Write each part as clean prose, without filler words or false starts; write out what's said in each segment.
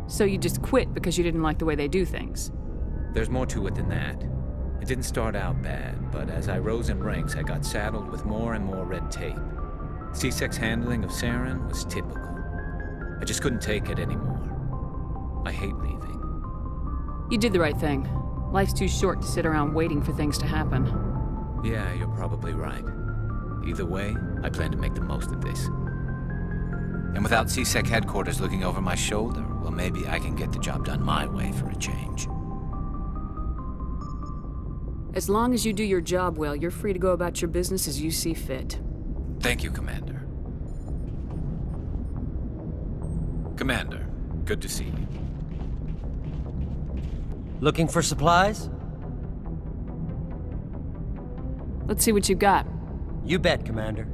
So you just quit because you didn't like the way they do things? There's more to it than that. It didn't start out bad, but as I rose in ranks, I got saddled with more and more red tape. C-Sec's handling of Saren was typical. I just couldn't take it anymore. I hate leaving. You did the right thing. Life's too short to sit around waiting for things to happen. Yeah, you're probably right. Either way, I plan to make the most of this. And without C-Sec headquarters looking over my shoulder, well, maybe I can get the job done my way for a change. As long as you do your job well, you're free to go about your business as you see fit. Thank you, Commander. Commander, good to see you. Looking for supplies? Let's see what you got. You bet, Commander.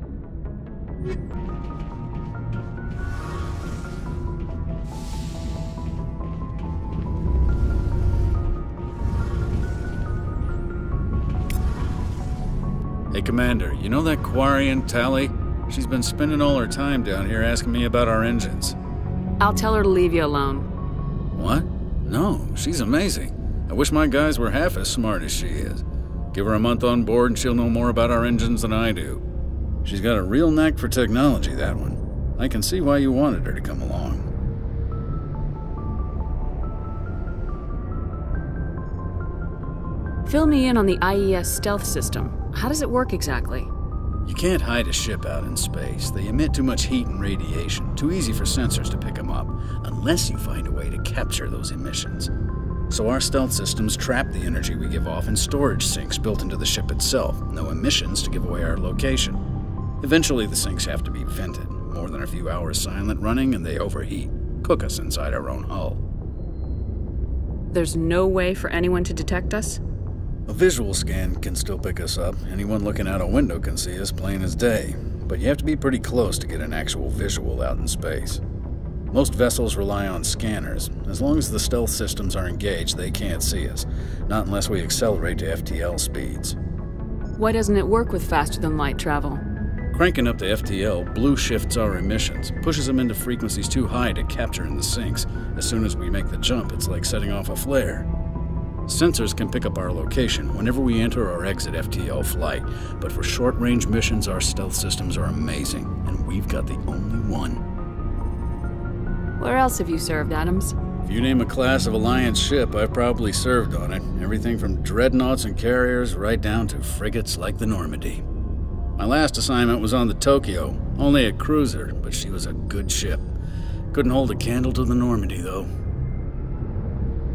Hey, Commander, you know that Quarian, Tali? She's been spending all her time down here asking me about our engines. I'll tell her to leave you alone. What? No, she's amazing. I wish my guys were half as smart as she is. Give her a month on board and she'll know more about our engines than I do. She's got a real knack for technology, that one. I can see why you wanted her to come along. Fill me in on the IES stealth system. How does it work exactly? You can't hide a ship out in space. They emit too much heat and radiation. Too easy for sensors to pick them up, unless you find a way to capture those emissions. So our stealth systems trap the energy we give off in storage sinks built into the ship itself. No emissions to give away our location. Eventually the sinks have to be vented. More than a few hours silent running and they overheat. Cook us inside our own hull. There's no way for anyone to detect us? A visual scan can still pick us up. Anyone looking out a window can see us plain as day. But you have to be pretty close to get an actual visual out in space. Most vessels rely on scanners. As long as the stealth systems are engaged, they can't see us. Not unless we accelerate to FTL speeds. Why doesn't it work with faster-than-light travel? Cranking up to FTL blue shifts our emissions, pushes them into frequencies too high to capture in the sinks. As soon as we make the jump, it's like setting off a flare. Sensors can pick up our location whenever we enter or exit FTL flight, but for short-range missions, our stealth systems are amazing, and we've got the only one. Where else have you served, Adams? If you name a class of Alliance ship, I've probably served on it. Everything from dreadnoughts and carriers right down to frigates like the Normandy. My last assignment was on the Tokyo, only a cruiser, but she was a good ship. Couldn't hold a candle to the Normandy, though.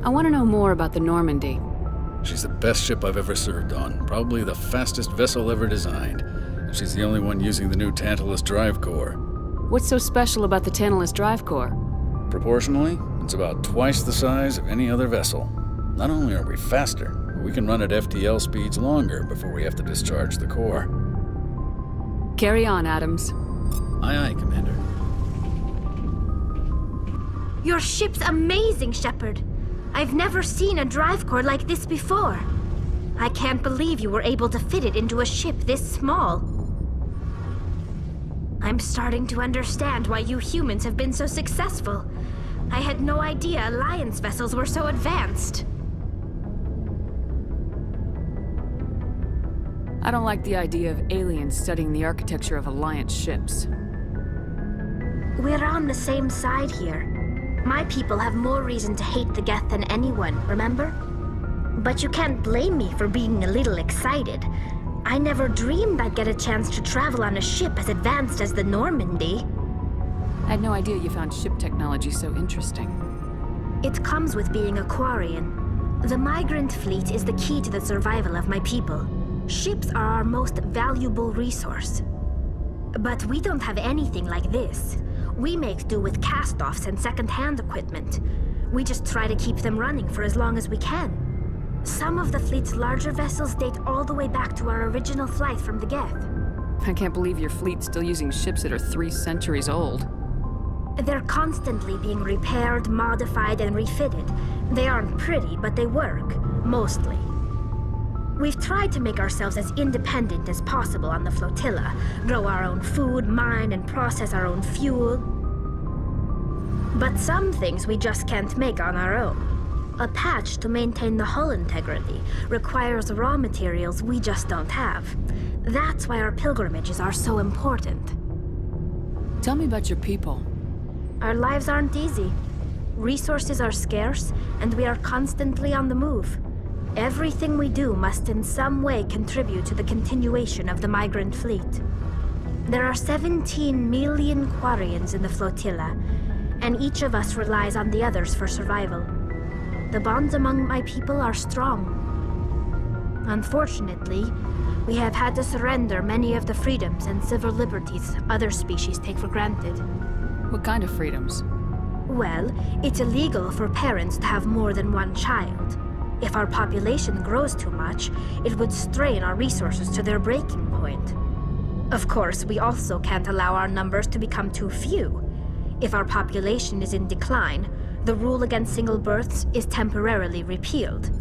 I want to know more about the Normandy. She's the best ship I've ever served on, probably the fastest vessel ever designed. And she's the only one using the new Tantalus drive core. What's so special about the Tantalus drive core? Proportionally, it's about twice the size of any other vessel. Not only are we faster, but we can run at FTL speeds longer before we have to discharge the core. Carry on, Adams. Aye, aye, Commander. Your ship's amazing, Shepard. I've never seen a drive core like this before. I can't believe you were able to fit it into a ship this small. I'm starting to understand why you humans have been so successful. I had no idea Alliance vessels were so advanced. I don't like the idea of aliens studying the architecture of Alliance ships. We're on the same side here. My people have more reason to hate the Geth than anyone, remember? But you can't blame me for being a little excited. I never dreamed I'd get a chance to travel on a ship as advanced as the Normandy. I had no idea you found ship technology so interesting. It comes with being a Quarian. The migrant fleet is the key to the survival of my people. Ships are our most valuable resource. But we don't have anything like this. We make do with cast-offs and second-hand equipment. We just try to keep them running for as long as we can. Some of the fleet's larger vessels date all the way back to our original flight from the Geth. I can't believe your fleet's still using ships that are 3 centuries old. They're constantly being repaired, modified, and refitted. They aren't pretty, but they work, mostly. We've tried to make ourselves as independent as possible on the flotilla, grow our own food, mine, and process our own fuel. But some things we just can't make on our own. A patch to maintain the hull integrity requires raw materials we just don't have. That's why our pilgrimages are so important. Tell me about your people. Our lives aren't easy. Resources are scarce, and we are constantly on the move. Everything we do must in some way contribute to the continuation of the migrant fleet. There are 17 million Quarians in the flotilla, and each of us relies on the others for survival. The bonds among my people are strong. Unfortunately, we have had to surrender many of the freedoms and civil liberties other species take for granted. What kind of freedoms? Well, it's illegal for parents to have more than one child. If our population grows too much, it would strain our resources to their breaking point. Of course, we also can't allow our numbers to become too few. If our population is in decline, the rule against single births is temporarily repealed.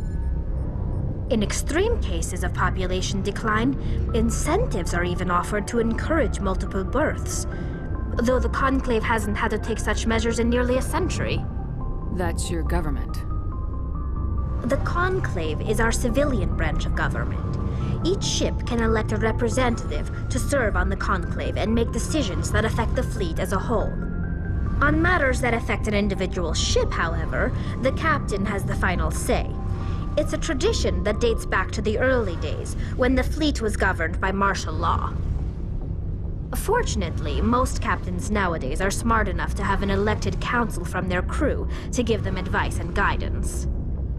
In extreme cases of population decline, incentives are even offered to encourage multiple births, though the Conclave hasn't had to take such measures in nearly a century. That's your government. The Conclave is our civilian branch of government. Each ship can elect a representative to serve on the Conclave and make decisions that affect the fleet as a whole. On matters that affect an individual ship, however, the captain has the final say. It's a tradition that dates back to the early days, when the fleet was governed by martial law. Fortunately, most captains nowadays are smart enough to have an elected council from their crew to give them advice and guidance.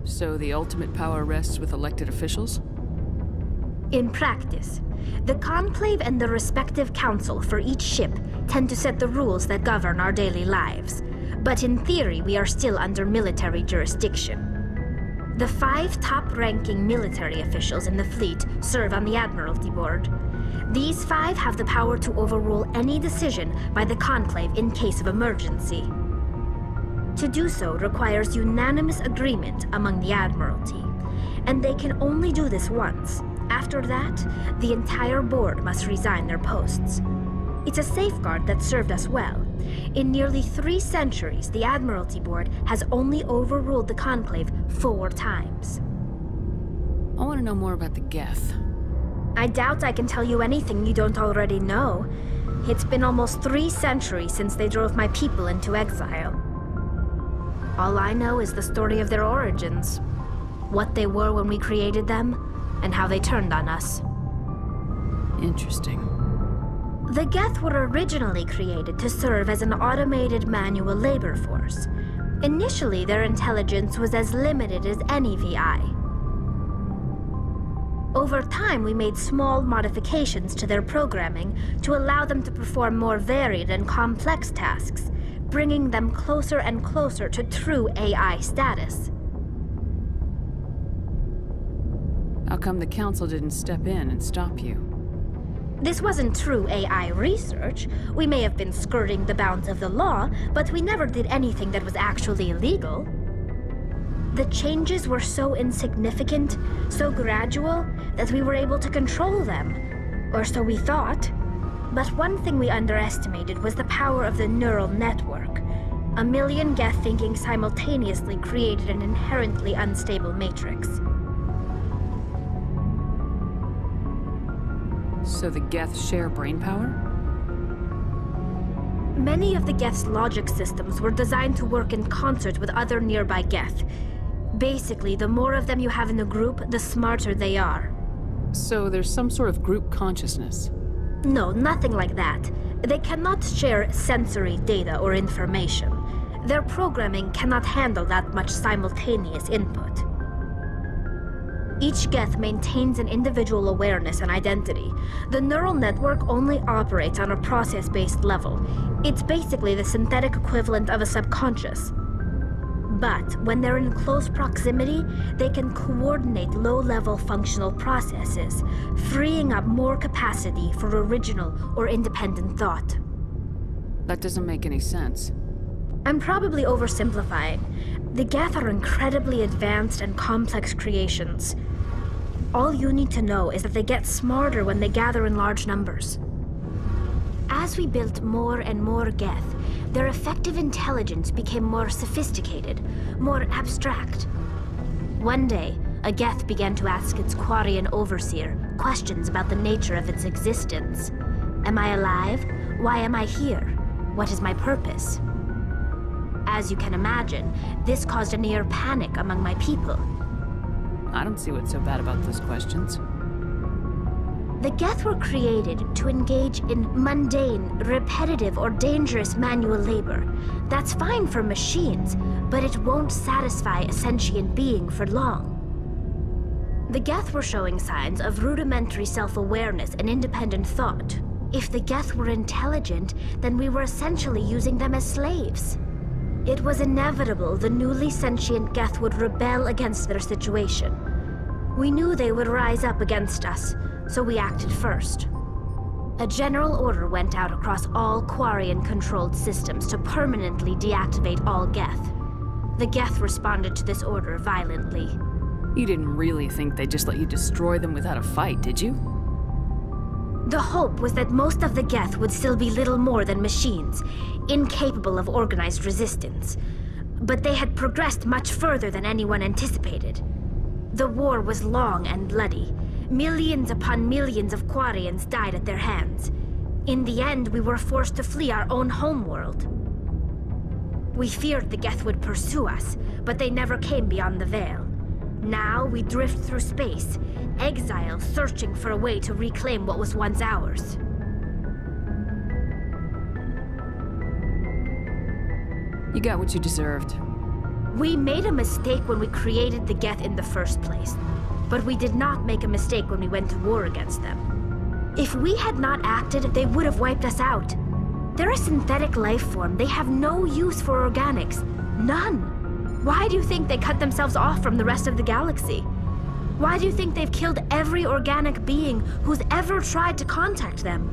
So the ultimate power rests with elected officials? In practice, the Conclave and the respective council for each ship tend to set the rules that govern our daily lives. But in theory, we are still under military jurisdiction. The 5 top-ranking military officials in the fleet serve on the Admiralty Board. These 5 have the power to overrule any decision by the Conclave in case of emergency. To do so requires unanimous agreement among the Admiralty, and they can only do this once. After that, the entire board must resign their posts. It's a safeguard that served us well. In nearly 3 centuries, the Admiralty Board has only overruled the Conclave 4 times. I want to know more about the Geth. I doubt I can tell you anything you don't already know. It's been almost 3 centuries since they drove my people into exile. All I know is the story of their origins, what they were when we created them, and how they turned on us. Interesting. The Geth were originally created to serve as an automated manual labor force. Initially, their intelligence was as limited as any VI. Over time, we made small modifications to their programming to allow them to perform more varied and complex tasks, bringing them closer and closer to true AI status. How come the Council didn't step in and stop you? This wasn't true AI research. We may have been skirting the bounds of the law, but we never did anything that was actually illegal. The changes were so insignificant, so gradual, that we were able to control them. Or so we thought. But one thing we underestimated was the power of the neural network. A million Geth thinking simultaneously created an inherently unstable matrix. So the Geth share brainpower? Many of the Geth's logic systems were designed to work in concert with other nearby Geth. Basically, the more of them you have in a group, the smarter they are. So there's some sort of group consciousness? No, nothing like that. They cannot share sensory data or information. Their programming cannot handle that much simultaneous input. Each Geth maintains an individual awareness and identity. The neural network only operates on a process-based level. It's basically the synthetic equivalent of a subconscious. But when they're in close proximity, they can coordinate low-level functional processes, freeing up more capacity for original or independent thought. That doesn't make any sense. I'm probably oversimplifying. The Geth are incredibly advanced and complex creations. All you need to know is that they get smarter when they gather in large numbers. As we built more and more Geth, their effective intelligence became more sophisticated, more abstract. One day, a Geth began to ask its Quarian overseer questions about the nature of its existence. Am I alive? Why am I here? What is my purpose? As you can imagine, this caused a near panic among my people. I don't see what's so bad about those questions. The Geth were created to engage in mundane, repetitive, or dangerous manual labor. That's fine for machines, but it won't satisfy a sentient being for long. The Geth were showing signs of rudimentary self-awareness and independent thought. If the Geth were intelligent, then we were essentially using them as slaves. It was inevitable the newly sentient Geth would rebel against their situation. We knew they would rise up against us, so we acted first. A general order went out across all Quarian-controlled systems to permanently deactivate all Geth. The Geth responded to this order violently. You didn't really think they'd just let you destroy them without a fight, did you? The hope was that most of the Geth would still be little more than machines, incapable of organized resistance. But they had progressed much further than anyone anticipated. The war was long and bloody. Millions upon millions of Quarians died at their hands. In the end, we were forced to flee our own homeworld. We feared the Geth would pursue us, but they never came beyond the Veil. Now we drift through space, exile searching for a way to reclaim what was once ours. You got what you deserved. We made a mistake when we created the Geth in the first place, but we did not make a mistake when we went to war against them. If we had not acted, they would have wiped us out. They're a synthetic life form. They have no use for organics. None. Why do you think they cut themselves off from the rest of the galaxy? Why do you think they've killed every organic being who's ever tried to contact them?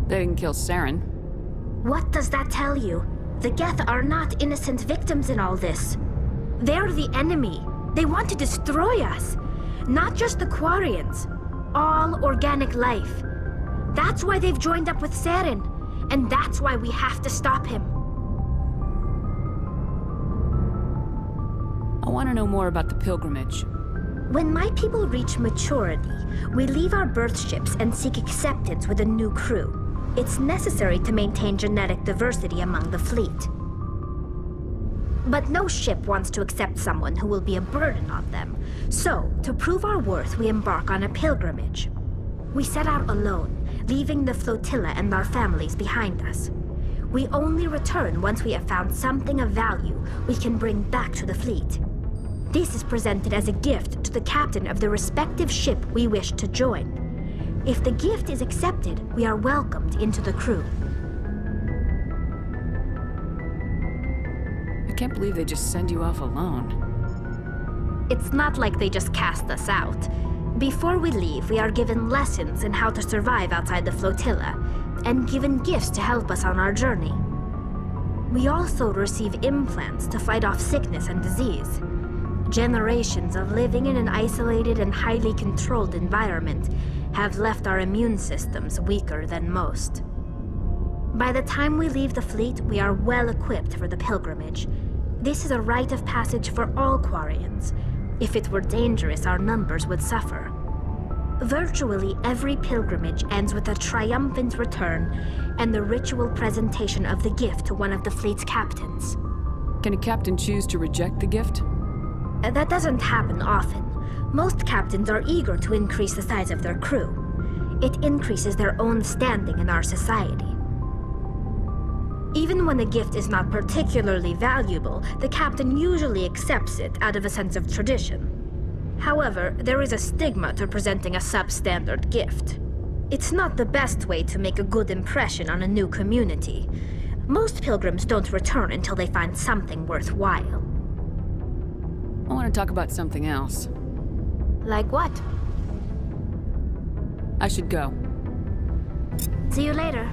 They didn't kill Saren. What does that tell you? The Geth are not innocent victims in all this. They're the enemy. They want to destroy us. Not just the Quarians. All organic life. That's why they've joined up with Saren. And that's why we have to stop him. I want to know more about the pilgrimage. When my people reach maturity, we leave our birth ships and seek acceptance with a new crew. It's necessary to maintain genetic diversity among the fleet. But no ship wants to accept someone who will be a burden on them. So, to prove our worth, we embark on a pilgrimage. We set out alone, leaving the flotilla and our families behind us. We only return once we have found something of value we can bring back to the fleet. This is presented as a gift to the captain of the respective ship we wish to join. If the gift is accepted, we are welcomed into the crew. I can't believe they just send you off alone. It's not like they just cast us out. Before we leave, we are given lessons in how to survive outside the flotilla, and given gifts to help us on our journey. We also receive implants to fight off sickness and disease. Generations of living in an isolated and highly controlled environment have left our immune systems weaker than most. By the time we leave the fleet, we are well equipped for the pilgrimage. This is a rite of passage for all Quarians. If it were dangerous, our numbers would suffer. Virtually every pilgrimage ends with a triumphant return and the ritual presentation of the gift to one of the fleet's captains. Can a captain choose to reject the gift? That doesn't happen often. Most captains are eager to increase the size of their crew. It increases their own standing in our society. Even when the gift is not particularly valuable, the captain usually accepts it out of a sense of tradition. However, there is a stigma to presenting a substandard gift. It's not the best way to make a good impression on a new community. Most pilgrims don't return until they find something worthwhile. I want to talk about something else. Like what? I should go. See you later.